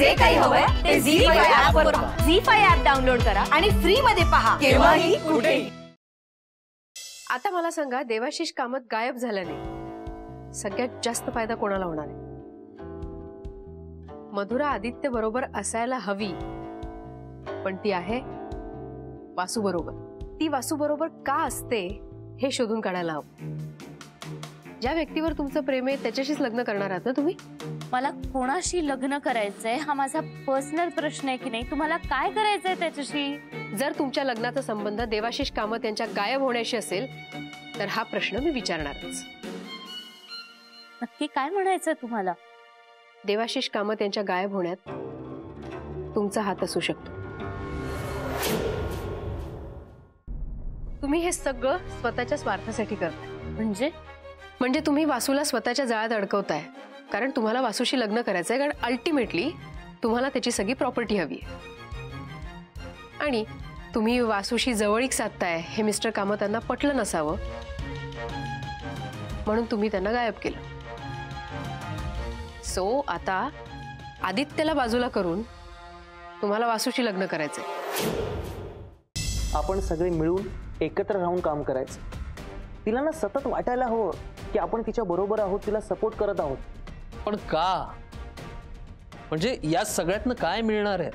जे काही हवंय ते झी5 ऍप वर पहा. झी5 ऍप डाउनलोड करा आणि फ्री मध्ये पहा केव्हाही कुठेही. आता मला सांगा, देवाशिष कामत गायब झाल्याने सगळ्यात जास्त फायदा कोणाला होणार आहे? मधुरा आदित्य बरोबर असायला हवी, पण ती आहे वासू बरोबर. ती वासू बरोबर का असते हे शोधून काढायला हवं. ज्या व्यक्तीवर तुमचं प्रेम आहे त्याच्याशीच लग्न करणार आहात ना तुम्ही? मला कोणाशी लग्न करायचंय हा माझा पर्सनल प्रश्न आहे की नाही? तुम्हाला काय करायचंय त्याच्याशी? जर तुमच्या लग्नाचा संबंध देवाशिष कामत यांच्या गायब होण्याशी असेल तर हा प्रश्न मी विचारणारच. नक्की काय म्हणायचंय तुम्हाला? देवाशिष कामत यांच्या गायब होण्यात तुमचा हात असू शकतो. तुम्ही हे सगळं स्वतःच्या स्वार्थासाठी करताय. म्हणजे तुम्ही वासूला स्वतःच्या जाळ्यात अडकवताय, कारण तुम्हाला वासूशी लग्न करायचंय, कारण अल्टिमेटली तुम्हाला त्याची सगळी प्रॉपर्टी हवी आहे. आणि तुम्ही वासूशी जवळीक साधताय हे मिस्टर कामतांना पटलं नसावं, म्हणून तुम्ही त्यांना गायब केलं. सो आता आदित्यला बाजूला करून तुम्हाला वासूशी लग्न करायचंय. आपण सगळे मिळून एकत्र राहून काम करायचं. तिला ना सतत वाटायला हवं की आपण तिच्या बरोबर आहोत, तिला सपोर्ट करत आहोत. पण का? म्हणजे या सगळ्यातनं काय मिळणार आहे?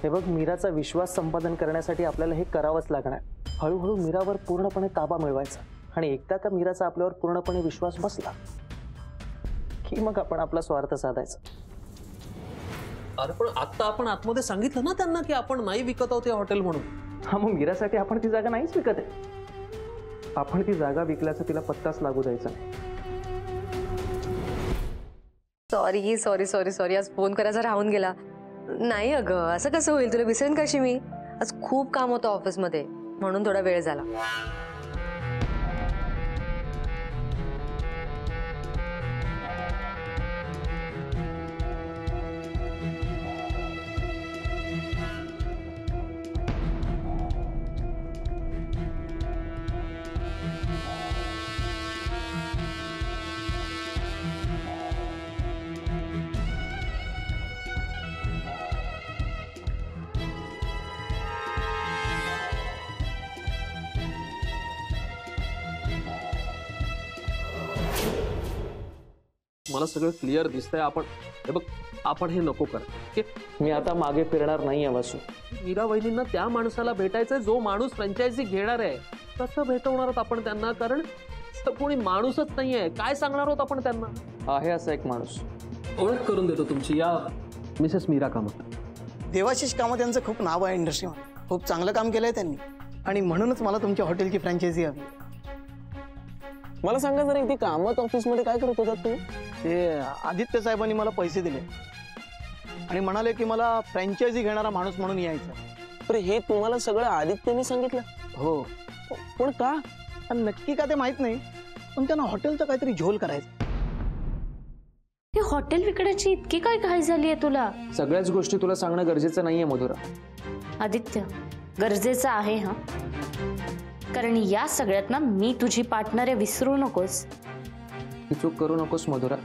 हे बघ, मीराचा विश्वास संपादन करण्यासाठी आपल्याला हे करावंच लागणार. हळूहळू मीरावर पूर्णपणे ताबा मिळवायचा, आणि एकदा का मीराचा आपल्यावर पूर्णपणे विश्वास बसला की मग आपण आपला स्वार्थ साधायचा. अरे पण आता आपण आतमध्ये सांगितलं ना त्यांना की आपण नाही विकत आहोत हे हॉटेल म्हणून. हा, मग मीरासाठी आपण ती जागा नाहीच विकत आहे. आपण ती जागा विकल्याचा तिला पत्ताच लागू द्यायचा नाही. सॉरी सॉरी सॉरी सॉरी, आज फोन करायचा राहून गेला. नाही अगं, असं कसं होईल? तुला विसरेन कशी मी? आज खूप काम होतं ऑफिसमध्ये, म्हणून थोडा वेळ झाला. मला सगळं क्लिअर दिसतंय. आपण हे बघ, आपण हे नको कर. मी आता मागे फिरणार नाही आहे वासू. मीरा वहिनींना त्या माणसाला भेटायचंय जो माणूस फ्रँचायझी घेणार आहे. कसं भेटवणार आहोत आपण त्यांना? कारण कोणी माणूसच नाहीये. काय सांगणार आहोत आपण त्यांना? आहे असा एक माणूस. ओळख करून देतो तुमची. या मिसेस मीरा कामत. देवाशिष कामत यांचं खूप नाव आहे इंडस्ट्रीमध्ये. खूप चांगलं काम केलंय त्यांनी, आणि म्हणूनच मला तुमच्या हॉटेलची फ्रँचायझी हवी. मला सांगा जरा, इथे कामत ऑफिसमध्ये काय करत होतात तुम्ही? ते आदित्य साहेबांनी मला पैसे दिले आणि म्हणाले की मला फ्रँचायझी घेणारा माणूस म्हणून यायचं. अरे, हे तुम्हाला सगळं आदित्यने सांगितलं? हो. पण का? नक्की का ते माहित नाही, पण त्यांना हॉटेलचं काहीतरी झोल करायचं. हे हॉटेल विकण्याची इतकी काय घाई झाली आहे तुला? सगळ्याच गोष्टी तुला सांगणं गरजेचं नाहीये मधुरा. आदित्य, गरजेचं आहे हा, कारण या सगळ्यात ना मी तुझी पार्टनर आहे, विसरू नकोस. ही चूक करू नकोस मधुरा.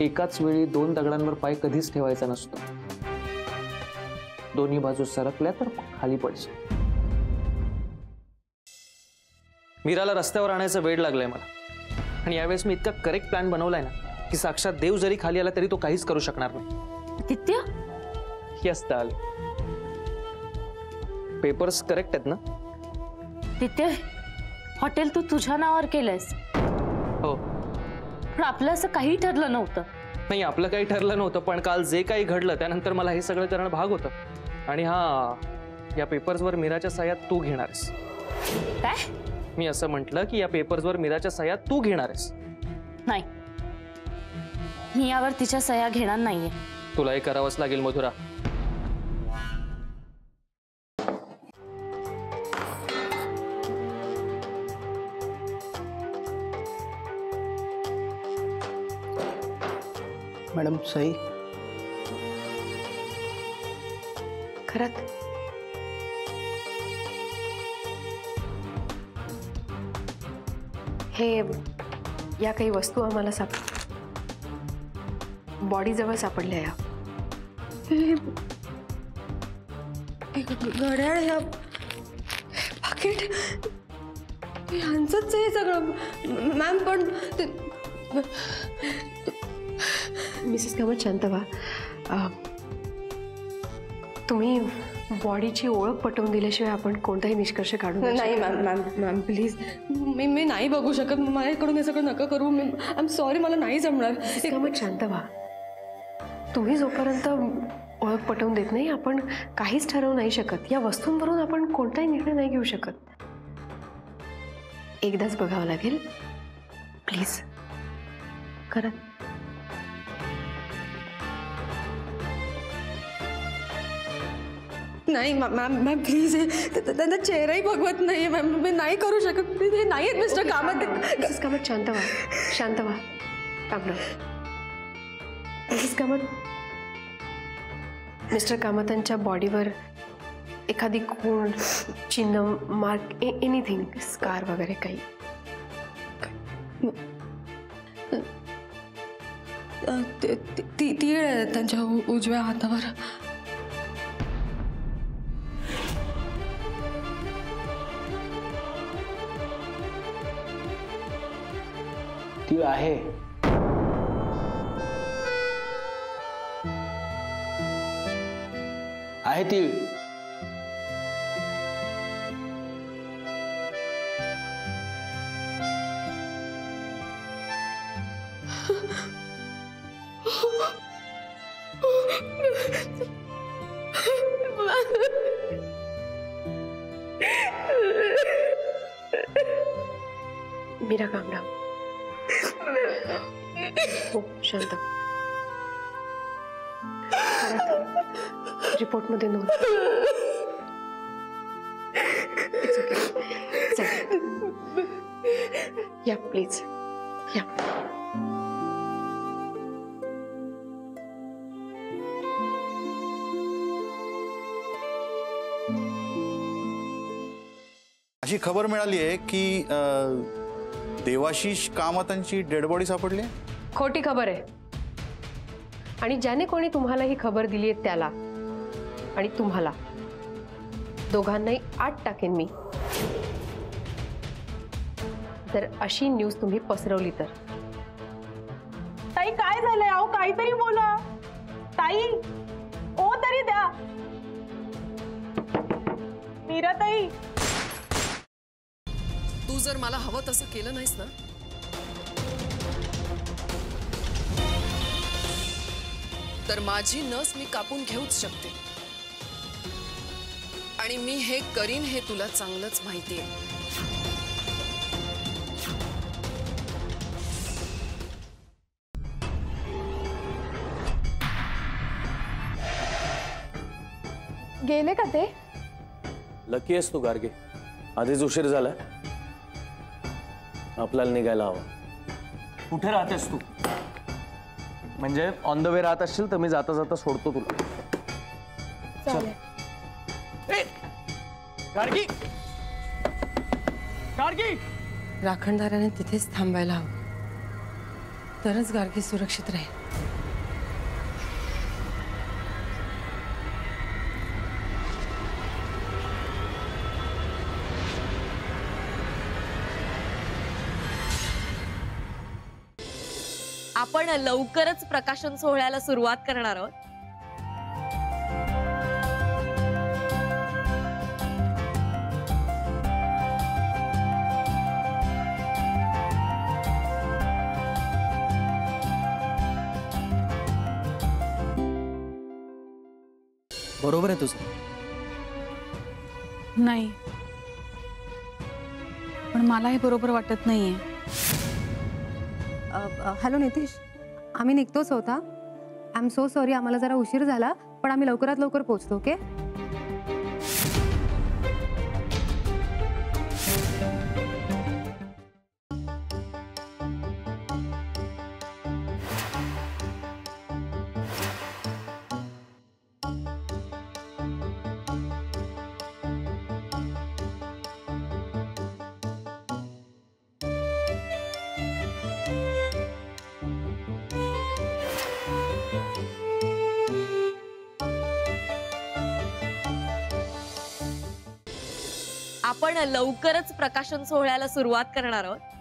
एकाच वेळी दोन दगडांवर पाय कधीच ठेवायचा नसतो. दोन्ही बाजू सरकल्या तर खाली पडशील. मीराला रस्त्यावर आणायचं वेळ लागलाय मला, आणि यावेळेस मी इतका करेक्ट प्लॅन बनवलाय ना की साक्षात देव जरी खाली आला तरी तो काहीच करू शकणार नाही. आदित्य, यस डाल, पेपर्स करेक्ट आहेत ना? आदित्य, हॉटेल तू तुझ्या नावावर केलंयस. हो. पण आपलं असं काही ठरलं नव्हतं. नाही, आपलं काही ठरलं नव्हतं, पण काल जे काही घडलं त्यानंतर मला हे सगळं करणं भाग होतं. आणि हा, या पेपर्सवर मीराच्या सह्यात तू घेणार आहेस. काय? मी असं म्हटलं की या पेपर्सवर मीराच्या सह्यात तू घेणार आहेस. नाही, मी यावर तिच्या सह्या घेणार नाहीये. तुला हे करावंच लागेल मधुरा. मॅडम, सही. खरंच हे या काही वस्तू आम्हाला बॉडी जवळ सापडल्या या. घड्याळ ह्या पाकिट यांचंच आहे सगळं मॅम. पण मिसेस कामत शांत व्हा. तुम्ही बॉडीची ओळख पटवून दिल्याशिवाय आपण कोणताही निष्कर्ष काढू नाही मॅम मॅम मॅम प्लीज, मी नाही बघू शकत. माझ्याकडून हे सगळं नका करू. आय एम सॉरी, मला नाही जमणार. कामत शांत व्हा. तुम्ही जोपर्यंत ओळख पटवून देत नाही आपण काहीच ठरवू नाही शकत. या वस्तूंवरून आपण कोणताही निर्णय नाही घेऊ शकत. एकदाच बघावं लागेल प्लीज. खरं नाही मॅम प्लीज, त्यांचा चेहराही बघवत नाही मॅम. मी नाही करू शकत. हे नाही आहेत मिस्टर कामत. मिसेस कामत शांत व्हा. शांत व्हा. थांबा. मिसेस कामत, मिस्टर कामतांच्या बॉडीवर एखादी खूण, चिन्ह, मार्क, एनिथिंग, स्कार वगैरे काही? तीळ आहे त्यांच्या उजव्या हातावर. तीळ आहे. आहे तीळ. मीरा कामराव, हो शांत. रिपोर्ट मध्ये नोंद. या प्लीज या. अशी खबर मिळाली आहे की देवाशीष कामतांची डेड बॉडी सापडली. खोटी खबर आहे. आणि ज्याने कोणी तुम्हाला ही खबर दिली आहे त्याला आणि तुम्हाला दोघांनाही 8 टाकेन मी, जर अशी न्यूज तुम्ही पसरवली तर. ताई काय झालंय? अहो काहीतरी बोला ताई. ओ तरी द्या. मीरा ताई, तू जर मला हवं तसं केलं नाहीस ना तर माझी नस मी कापून घेऊच शकते. आणि मी हे करीन हे तुला चांगलंच माहिती आहे. गेले का ते? लकी आहेस तू गार्गे. आधीच उशीर झाला. आपल्याला निघायला हवं. कुठे राहतेस तू? म्हणजे ऑन द वे राहत असशील तर मी जाता जाता सोडतो तुला. चालेल. गार्गी, गार्गी. राखणदाराने तिथेच थांबायला हवं, तरच गार्गी सुरक्षित राहील. आपण लवकरच प्रकाशन सोहळ्याला सुरुवात करणार आहोत. बरोबर आहे तुझं. नाही, पण मला हे बरोबर वाटत नाहीये. हॅलो नितीश, आम्ही निघतोच होता. आय एम सो सॉरी, आम्हाला जरा उशीर झाला, पण आम्ही लवकरात लवकर पोहोचतो. ओके. आपण लवकरच प्रकाशन सोहळ्याला सुरुवात करणार आहोत.